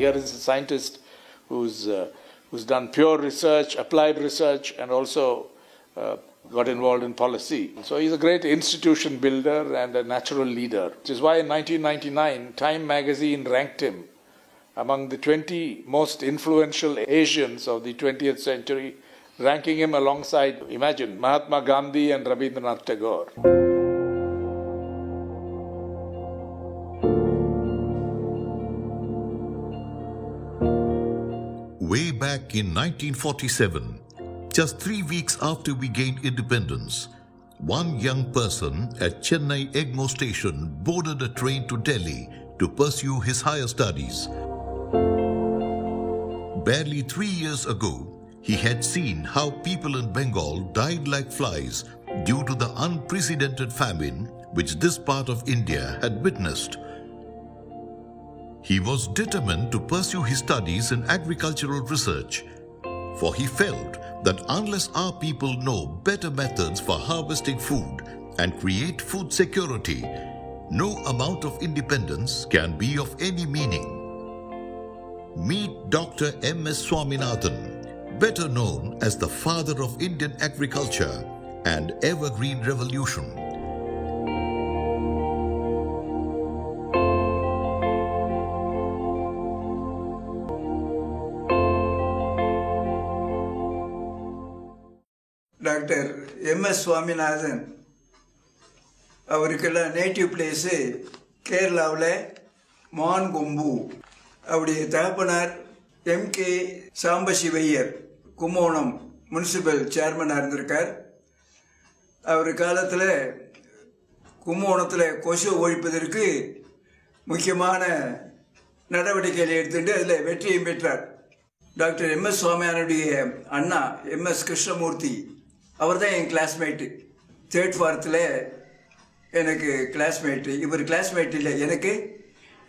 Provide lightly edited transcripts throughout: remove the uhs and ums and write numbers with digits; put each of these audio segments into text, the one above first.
Here is a scientist who's done pure research, applied research, and also got involved in policy. So he's a great institution builder and a natural leader, which is why in 1999, Time magazine ranked him among the 20 most influential Asians of the 20th century, ranking him alongside, imagine, Mahatma Gandhi and Rabindranath Tagore. Way back in 1947, just 3 weeks after we gained independence, one young person at Chennai Egmore station boarded a train to Delhi to pursue his higher studies. Barely 3 years ago, he had seen how people in Bengal died like flies due to the unprecedented famine which this part of India had witnessed. He was determined to pursue his studies in agricultural research, for he felt that unless our people know better methods for harvesting food and create food security, no amount of independence can be of any meaning. Meet Dr. M.S. Swaminathan, better known as the father of Indian agriculture and evergreen revolution. Dr. M.S. Swaminathan, அவருக்கெல்லாம் native place கேரளாவில் மான்கொம்பு. அவருடைய தகப்பனார் M K. Sambasivaiyar Kumbakonam municipal சேர்மனாக இருந்திருக்கார். அவர் காலத்தில் கும்போணத்தில் கொசு ஒழிப்பதற்கு முக்கியமான நடவடிக்கைகளை எடுத்துட்டு அதில் வெற்றியும் பெற்றார். Doctor M S. சுவாமியானுடைய அண்ணா எம்.எஸ். கிருஷ்ணமூர்த்தி அவர் தான் என் கிளாஸ்மேட்டு. 3rd 4th எனக்கு கிளாஸ்மேட்டு. இவர் கிளாஸ்மேட் இல்லை, எனக்கு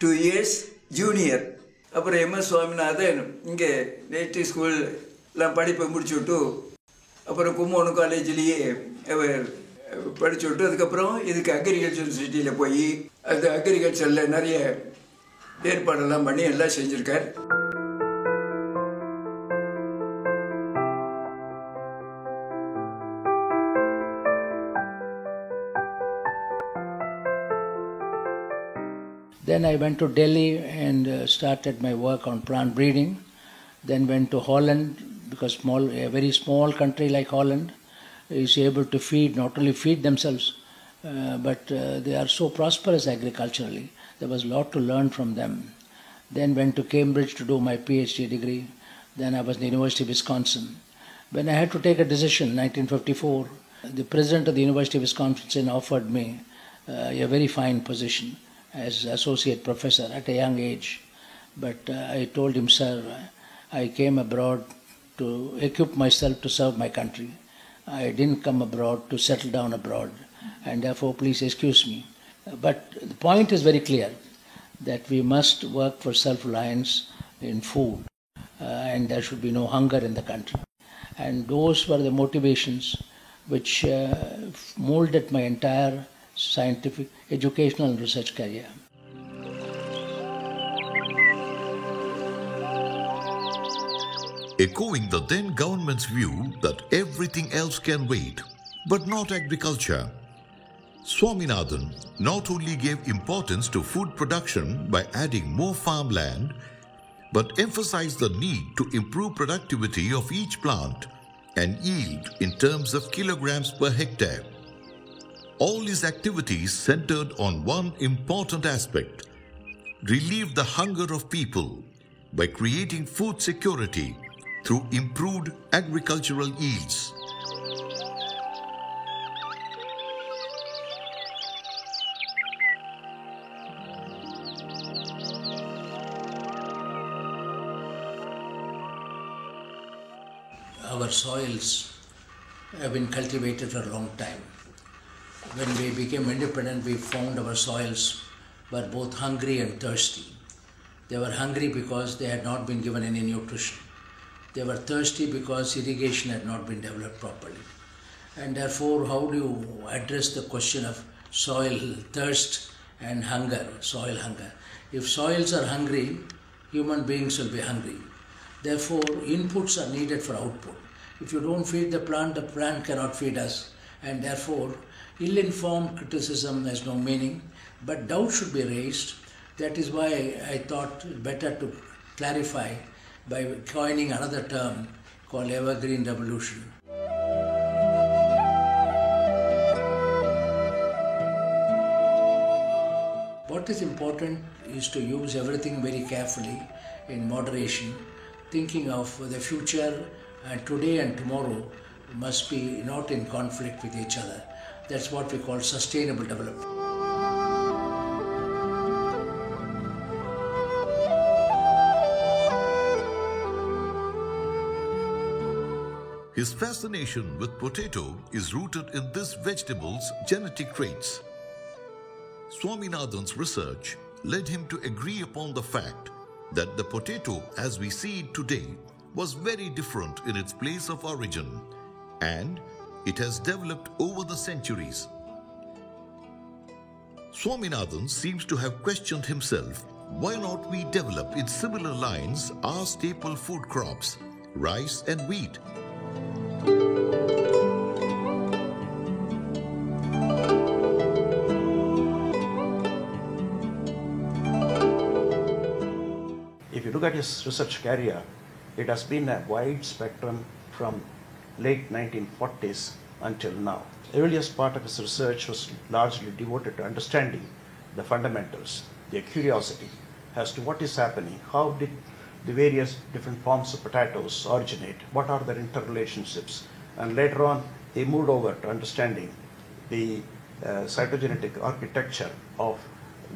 2 years ஜூனியர். அப்புறம் எம்.எஸ். சுவாமிநாதன் இங்கே நேட்டிவ் ஸ்கூல்லாம் படிப்பை முடிச்சுவிட்டு அப்புறம் கும்போணம் காலேஜ்லேயே அவர் படிச்சுவிட்டு அதுக்கப்புறம் இதுக்கு அக்ரிகல்ச்சர் யூனிவர்சிட்டியில் போய் அந்த அக்ரிகல்ச்சரில் நிறைய ஏற்பாடெல்லாம் பண்ணி எல்லாம் செஞ்சுருக்கார். Then I went to Delhi and started my work on plant breeding. Then went to Holland, because a very small country like Holland is able to feed, not only feed themselves, but they are so prosperous agriculturally. There was a lot to learn from them. Then went to Cambridge to do my PhD degree. Then I was in the University of Wisconsin. When I had to take a decision in 1954, the president of the University of Wisconsin offered me a very fine position as associate professor at a young age. But I told him, sir, I came abroad to equip myself to serve my country. I didn't come abroad to settle down abroad, and therefore please excuse me. But the point is very clear, that we must work for self-reliance in food, and there should be no hunger in the country. And those were the motivations which molded my entire scientific, educational and research career. Echoing the then government's view that everything else can wait, but not agriculture, Swaminathan not only gave importance to food production by adding more farmland, but emphasized the need to improve productivity of each plant and yield in terms of kilograms per hectare. All his activities centered on one important aspect: relieve the hunger of people by creating food security through improved agricultural yields. our soils have been cultivated for a long time. When we became independent, we found our soils were both hungry and thirsty. They were hungry because they had not been given any nutrition. They were thirsty because irrigation had not been developed properly. And therefore, how do you address the question of soil thirst and hunger, soil hunger? If soils are hungry, human beings will be hungry. Therefore, inputs are needed for output. If you don't feed the plant cannot feed us. And therefore, ill-informed criticism has no meaning, but doubt should be raised. That is why I thought it better to clarify by coining another term called evergreen revolution. What is important is to use everything very carefully in moderation, thinking of the future, and today and tomorrow must be not in conflict with each other. That's what we call sustainable development. His fascination with potato is rooted in this vegetable's genetic traits. Swaminathan's research led him to agree upon the fact that the potato as we see it today was very different in its place of origin, and it has developed over the centuries. Swaminathan seems to have questioned himself, why not we develop in similar lines our staple food crops, rice and wheat? If you look at his research career, it has been a wide spectrum from late 1940s until now. The earliest part of his research was largely devoted to understanding the fundamentals, their curiosity as to what is happening, how did the various different forms of potatoes originate, what are their interrelationships, and later on he moved over to understanding the cytogenetic architecture of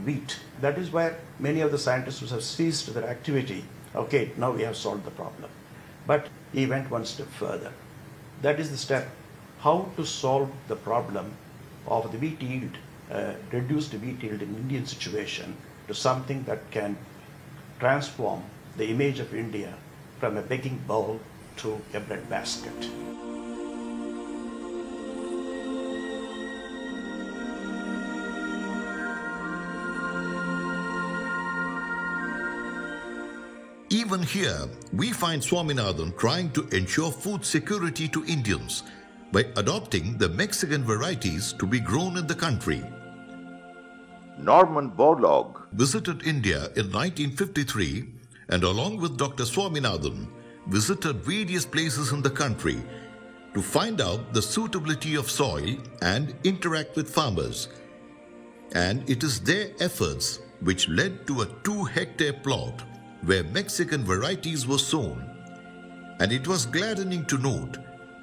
wheat. That is where many of the scientists have ceased their activity. Okay, now we have solved the problem. But he went one step further. That is the step, how to solve the problem of the wheat yield, reduce the wheat yield in Indian situation to something that can transform the image of India from a begging bowl to a bread basket. Even here, we find Swaminathan trying to ensure food security to Indians by adopting the Mexican varieties to be grown in the country. Norman Borlaug visited India in 1953 and along with Dr. Swaminathan visited various places in the country to find out the suitability of soil and interact with farmers. And it is their efforts which led to a 2-hectare plot where Mexican varieties were sown. And it was gladdening to note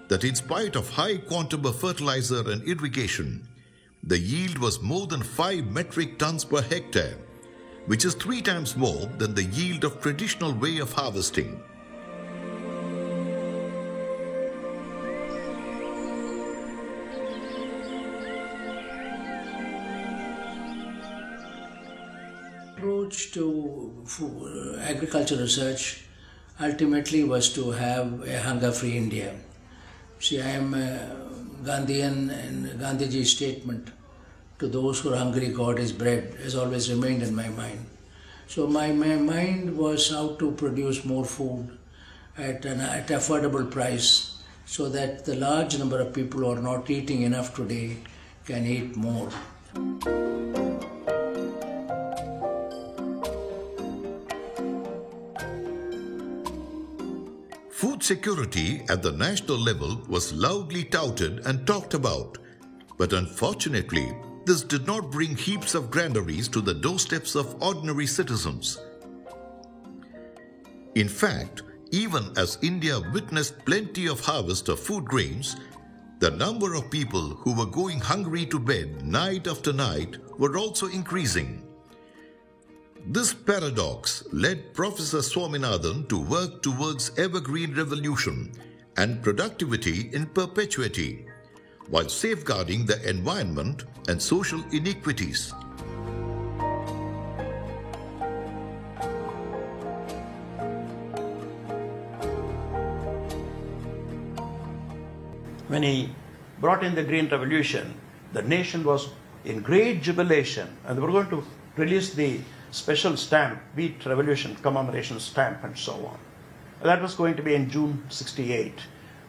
that in spite of high quantum of fertilizer and irrigation, the yield was more than 5 metric tons per hectare, which is 3 times more than the yield of traditional way of harvesting. Approach to agriculture research ultimately was to have a hunger-free India. See, I am a Gandhian, and Gandhiji's statement, "To those who are hungry, God is bread," has always remained in my mind. So my mind was how to produce more food at affordable price so that the large number of people who are not eating enough today can eat more. Food security at the national level was loudly touted and talked about, but unfortunately, this did not bring heaps of granaries to the doorsteps of ordinary citizens. In fact, even as India witnessed plenty of harvest of food grains, the number of people who were going hungry to bed night after night were also increasing. This paradox led Professor Swaminathan to work towards evergreen revolution and productivity in perpetuity, while safeguarding the environment and social inequities. When he brought in the Green Revolution, the nation was in great jubilation, and they were going to release the special stamp, Wheat Revolution commemoration stamp, and so on. That was going to be in June 68.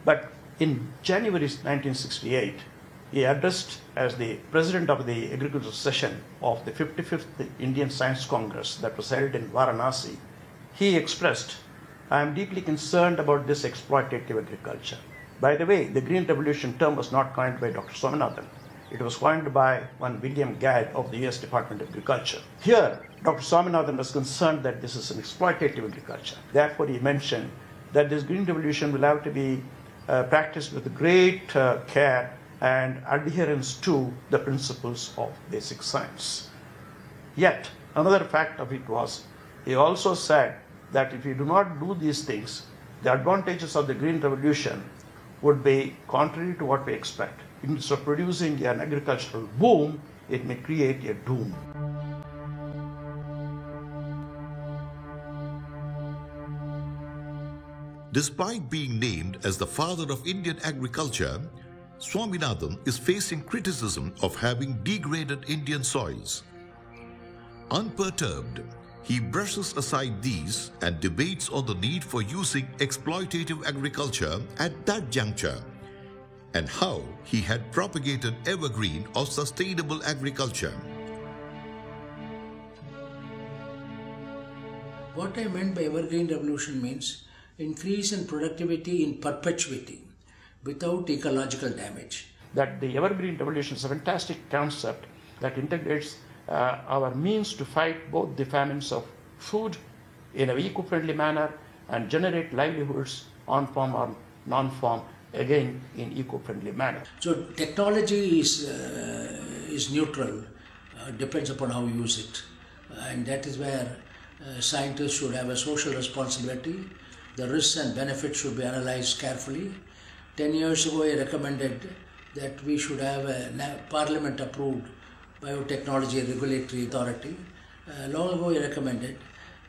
But in January 1968, he addressed as the president of the agricultural session of the 55th Indian Science Congress that was held in Varanasi. He expressed, "I am deeply concerned about this exploitative agriculture." By the way, the Green Revolution term was not coined by Dr. Swaminathan. It was coined by one William Gadd of the US Department of Agriculture. Here, Dr. Swaminathan was concerned that this is an exploitative agriculture. Therefore, he mentioned that this Green Revolution will have to be practiced with great care and adherence to the principles of basic science. Yet, another fact of it was, he also said that if you do not do these things, the advantages of the Green Revolution would be contrary to what we expect. Instead of producing an agricultural boom, it may create a doom. Despite being named as the father of Indian agriculture, Swaminathan is facing criticism of having degraded Indian soils. Unperturbed, he brushes aside these and debates on the need for using exploitative agriculture at that juncture, and how he had propagated evergreen or sustainable agriculture. What I meant by evergreen revolution means increase in productivity in perpetuity without ecological damage. That the evergreen revolution is a fantastic concept that integrates our means to fight both the famines of food in an eco-friendly manner and generate livelihoods on farm or non-farm, again in eco-friendly manner. So technology is neutral, depends upon how you use it, and that is where scientists should have a social responsibility. The risks and benefits should be analyzed carefully. 10 years ago I recommended that we should have a parliament-approved biotechnology regulatory authority. Long ago I recommended,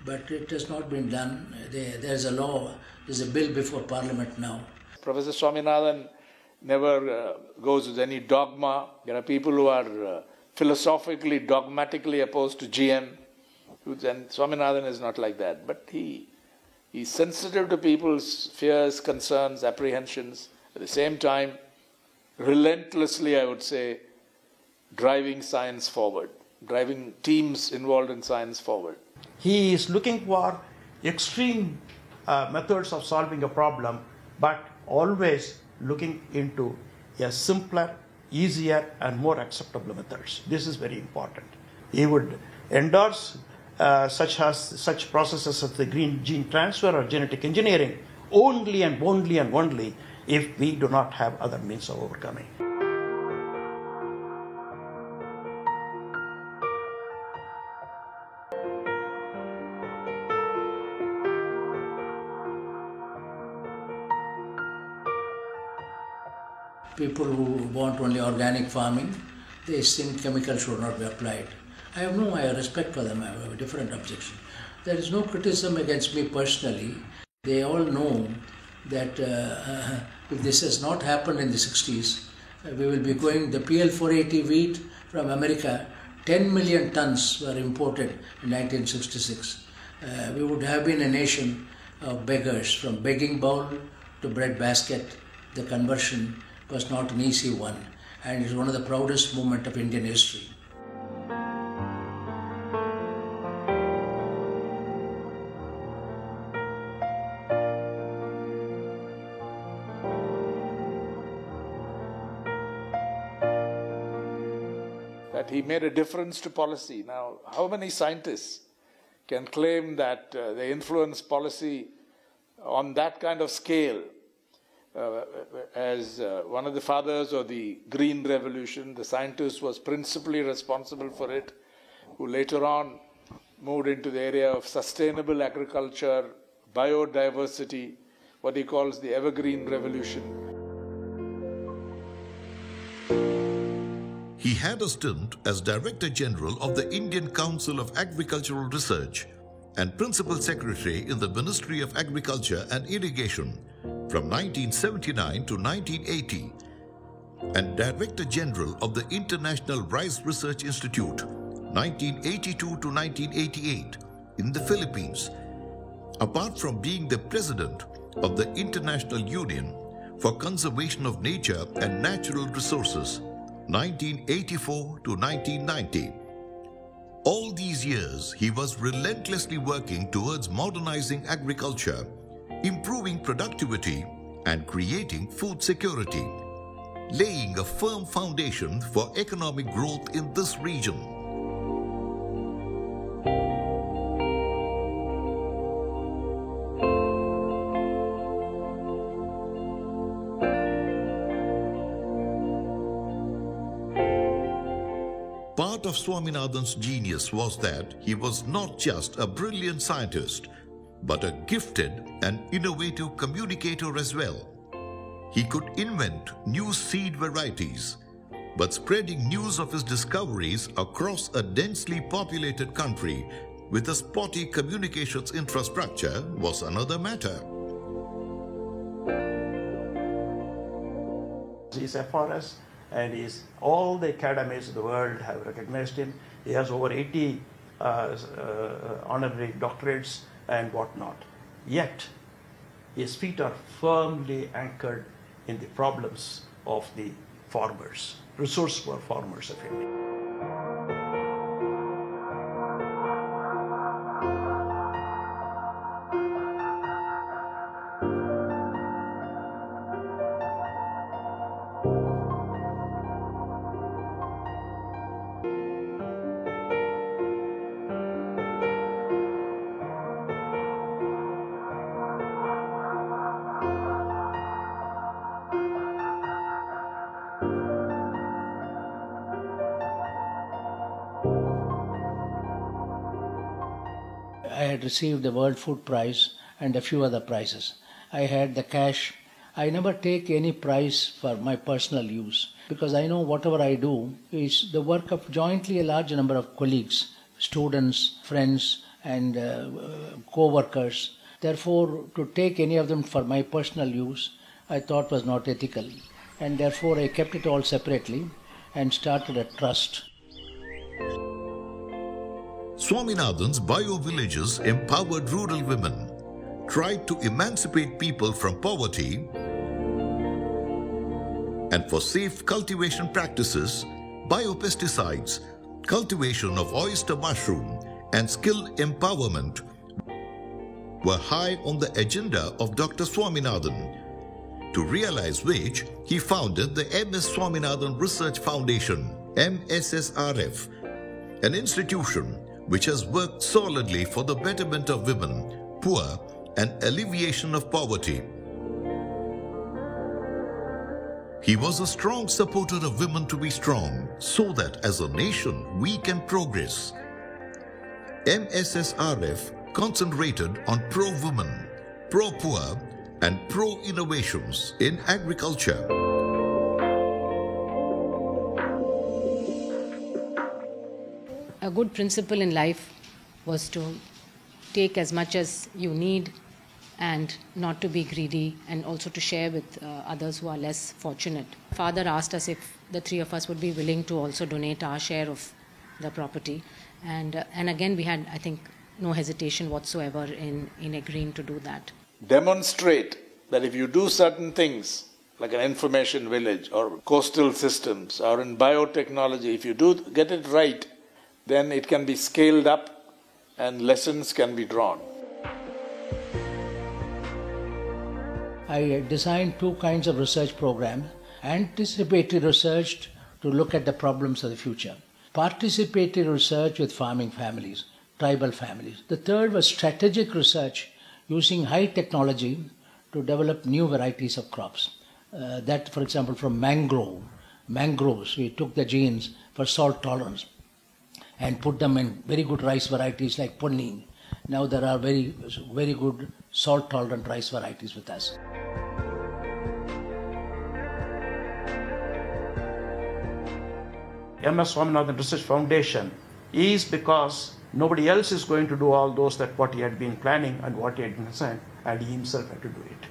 but it has not been done. There's a law, there's a bill before parliament now. Professor Swaminathan never goes with any dogma. There are people who are philosophically, dogmatically opposed to GM, and Swaminathan is not like that. But he's sensitive to people's fears, concerns, apprehensions. At the same time, relentlessly, I would say, driving science forward, driving teams involved in science forward. He is looking for extreme methods of solving a problem, but always looking into a simpler, easier, and more acceptable methods. This is very important. He would endorse such processes as the green gene transfer or genetic engineering only and only and only if we do not have other means of overcoming. People who want only organic farming, they think chemicals should not be applied. I have no respect for them, I have a different objection. There is no criticism against me personally. They all know that if this has not happened in the 60s, we will be going, the PL480 wheat from America, 10 million tons were imported in 1966. We would have been a nation of beggars, from begging bowl to bread basket. The conversion was not an easy one, and it's one of the proudest moments of Indian history. That he made a difference to policy. Now, how many scientists can claim that they influence policy on that kind of scale? As one of the fathers of the Green Revolution, the scientist was principally responsible for it, who later on moved into the area of sustainable agriculture, biodiversity, what he calls the Evergreen Revolution. He had a stint as Director General of the Indian Council of Agricultural Research and Principal Secretary in the Ministry of Agriculture and Irrigation from 1979 to 1980, and Director General of the International Rice Research Institute 1982 to 1988 in the Philippines, apart from being the President of the International Union for Conservation of Nature and Natural Resources 1984 to 1990. All these years, he was relentlessly working towards modernizing agriculture, improving productivity, and creating food security, laying a firm foundation for economic growth in this region. Part of Swaminathan's genius was that he was not just a brilliant scientist, but a gifted and innovative communicator as well. He could invent new seed varieties, but spreading news of his discoveries across a densely populated country with a spotty communications infrastructure was another matter. He's FRS, and all the academies in the world have recognized him. He has over 80 honorary doctorates and whatnot. Yet, his feet are firmly anchored in the problems of the farmers, resource-poor farmers of India. I had received the World Food Prize and a few other prizes. I had the cash. I never take any prize for my personal use because I know whatever I do is the work of jointly a large number of colleagues, students, friends, and co-workers. Therefore, to take any of them for my personal use, I thought was not ethical. And therefore, I kept it all separately and started a trust. Swaminathan's bio-villages empowered rural women, tried to emancipate people from poverty, and for safe cultivation practices, biopesticides, cultivation of oyster mushroom, and skill empowerment were high on the agenda of Dr. Swaminathan, to realize which he founded the M.S. Swaminathan Research Foundation, MSSRF, an institution which has worked solidly for the betterment of women, poor, and alleviation of poverty. He was a strong supporter of women to be strong, so that as a nation we can progress. MSSRF concentrated on pro-women, pro-poor, and pro-innovations in agriculture. A good principle in life was to take as much as you need and not to be greedy, and also to share with others who are less fortunate. Father asked us if the three of us would be willing to also donate our share of the property. And again, we had, I think, no hesitation whatsoever in agreeing to do that. Demonstrate that if you do certain things, like an information village or coastal systems or in biotechnology, if you do get it right, then it can be scaled up and lessons can be drawn. I designed two kinds of research programs. Anticipatory research to look at the problems of the future. Participatory research with farming families, tribal families. The third was strategic research using high technology to develop new varieties of crops. That, for example, from mangroves, we took the genes for salt tolerance and put them in very good rice varieties like punning. Now there are very, very good salt-tolerant rice varieties with us. MS Swaminathan Research Foundation is because nobody else is going to do all those that what he had been planning and what he had been assigned, and he himself had to do it.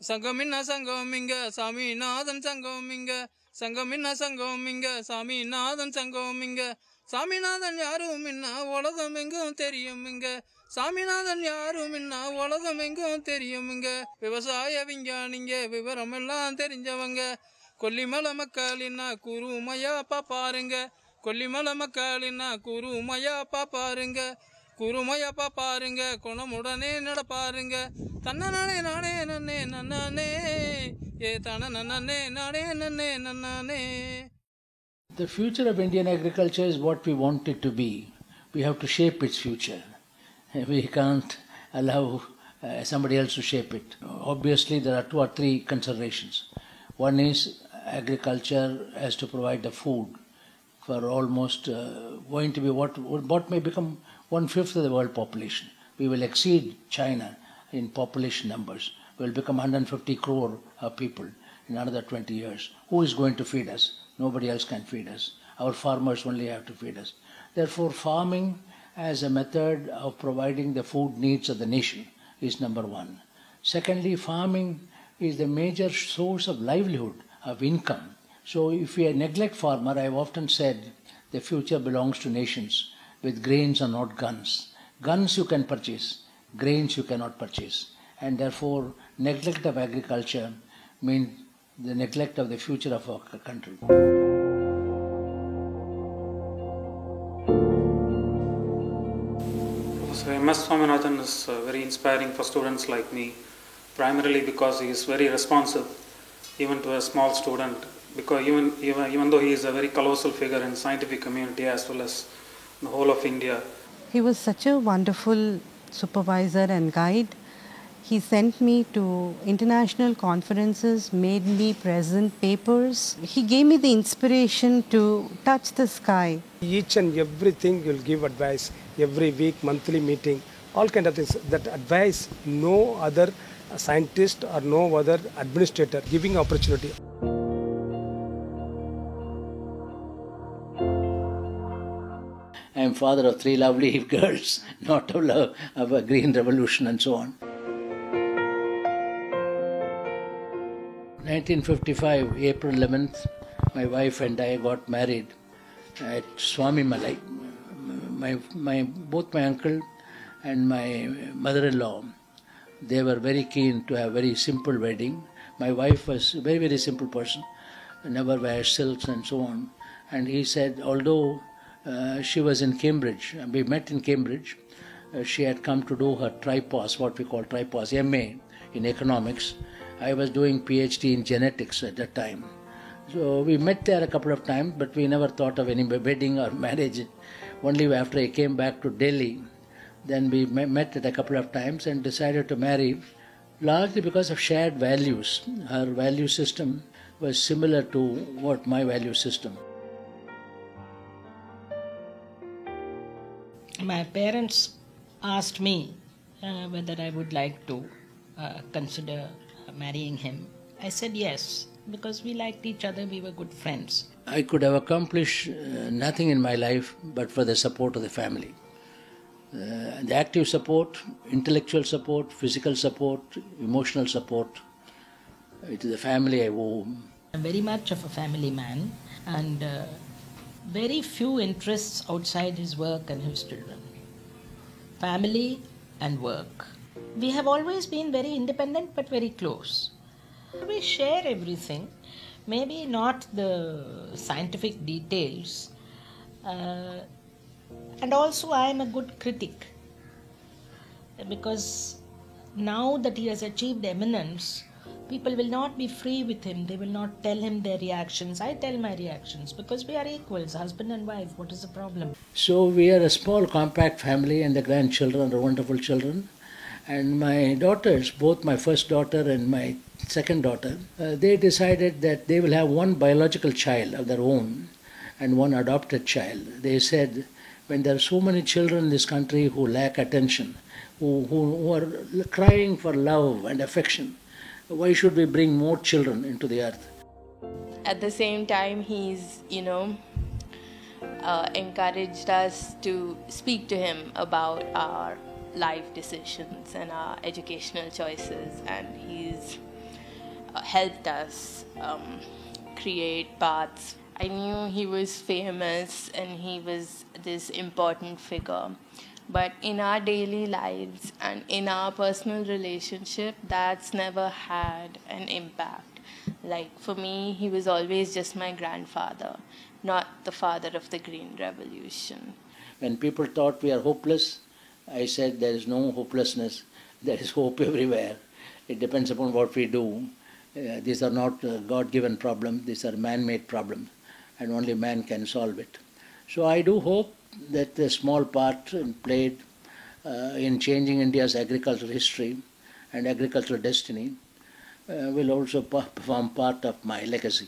Sangaminna Sangominga, Sami Nathan Sangominga, Sangaminna Sangominga, Sami Nathan Sangominga, Sami Nathan Yaruminna, Wallagamingo Teriuminga, Sami Nathan Yaruminna, Wallagamingo Teriuminga, Vivasaya Vinganinga, Vivaramelan Terinjavanga, Kolimala Makalina, Kurumaya Paparinga, Kolimala Makalina, Kurumaya Paparinga, Kurumaya Paparinga, Konamudane Nadaparinga, Tanane Nane Nane Nanane, Yetana Nane Nane Nane Nanane. The future of Indian agriculture is what we want it to be. We have to shape its future. We can't allow somebody else to shape it. Obviously, there are 2 or 3 considerations. One is agriculture has to provide the food for almost going to be what may become 1/5 of the world population. We will exceed China in population numbers. We will become 150 crore of people in another 20 years. Who is going to feed us? Nobody else can feed us. Our farmers only have to feed us. Therefore, farming as a method of providing the food needs of the nation is number one. Secondly, farming is the major source of livelihood, of income. So if we neglect farmer, I have often said the future belongs to nations with grains and not guns. Guns you can purchase, grains you cannot purchase. And therefore, neglect of agriculture means the neglect of the future of our country. So MS Swaminathan is very inspiring for students like me, primarily because he is very responsive, even to a small student, because even though he is a very colossal figure in scientific community as well as the whole of India. He was such a wonderful supervisor and guide. He sent me to international conferences, made me present papers. He gave me the inspiration to touch the sky. Each and everything you'll give advice, every week, monthly meeting, all kind of things. That advice, no other scientist or no other administrator giving opportunity. I am father of 3 lovely girls, not of a green revolution and so on. 1955, April 11th, my wife and I got married at Swami Malai. Both my uncle and my mother-in-law, they were very keen to have a very simple wedding. My wife was a very, very simple person, never wears silks and so on. And he said, although she was in Cambridge, we met in Cambridge, she had come to do her tripos, what we call tripos, MA in economics. I was doing PhD in genetics at that time. So we met there a couple of times, but we never thought of any wedding or marriage. Only after I came back to Delhi, then we met it a couple of times and decided to marry, largely because of shared values. Her value system was similar to what my value system. My parents asked me whether I would like to consider marrying him. I said yes, because we liked each other, we were good friends. I could have accomplished nothing in my life but for the support of the family. The active support, intellectual support, physical support, emotional support. It is the family I owe. I'm very much of a family man, and very few interests outside his work and his children. Family and work. We have always been very independent but very close. We share everything, maybe not the scientific details. And also I am a good critic, because now that he has achieved eminence, people will not be free with him. They will not tell him their reactions. I tell my reactions because we are equals, husband and wife. What is the problem? So we are a small, compact family, and the grandchildren are wonderful children. And my daughters, both my first daughter and my second daughter, they decided that they will have one biological child of their own and one adopted child. They said, when there are so many children in this country who lack attention, who are crying for love and affection, why should we bring more children into the earth? At the same time, he's, encouraged us to speak to him about our life decisions and our educational choices, and he's helped us create paths. I knew he was famous and he was this important figure, but in our daily lives and in our personal relationship, that's never had an impact. Like for me, he was always just my grandfather, not the father of the Green Revolution. When people thought we are hopeless, I said there is no hopelessness, there is hope everywhere. It depends upon what we do. These are not God-given problems, these are man-made problems, and only man can solve it. So I do hope that a small part played in changing India's agricultural history and agricultural destiny will also form part of my legacy.